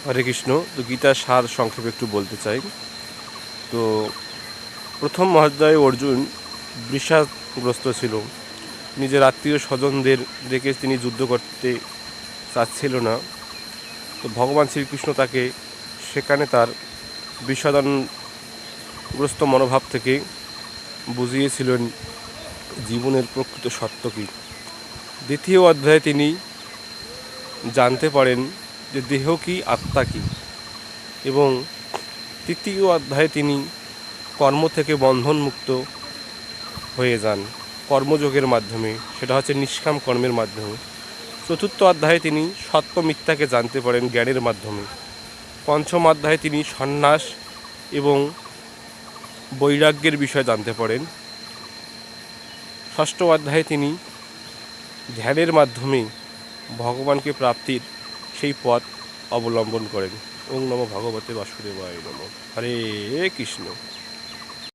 হরে কৃষ্ণ। তো গীতার সার সংক্ষেপে একটু বলতে চাই। তো প্রথম অধ্যায়ে অর্জুন বিষাদগ্রস্ত ছিল। নিজের আত্মীয় স্বজনদের রেখে তিনি যুদ্ধ করতে চাচ্ছিল না। তো ভগবান শ্রীকৃষ্ণ তাকে সেখানে তার বিষাদগ্রস্ত মনোভাব থেকে বুঝিয়েছিলেন জীবনের প্রকৃত সত্য কী। দ্বিতীয় অধ্যায়ে তিনি জানতে পারেন যে দেহ কী, আত্মা কী, এবং তৃতীয় অধ্যায়ে তিনি কর্ম থেকে বন্ধনমুক্ত হয়ে যান কর্মযোগের মাধ্যমে, সেটা হচ্ছে নিষ্কাম কর্মের মাধ্যমে। চতুর্থ অধ্যায়ে তিনি সত্য মিথ্যাকে জানতে পারেন জ্ঞানের মাধ্যমে। পঞ্চম অধ্যায়ে তিনি সন্ন্যাস এবং বৈরাগ্যের বিষয় জানতে পারেন। ষষ্ঠ অধ্যায়ে তিনি ধ্যানের মাধ্যমে ভগবানকে প্রাপ্তির সেই পথ অবলম্বন করেন। ওম নমো ভগবতে বাসুদেবায় নমঃ। হরে কৃষ্ণ।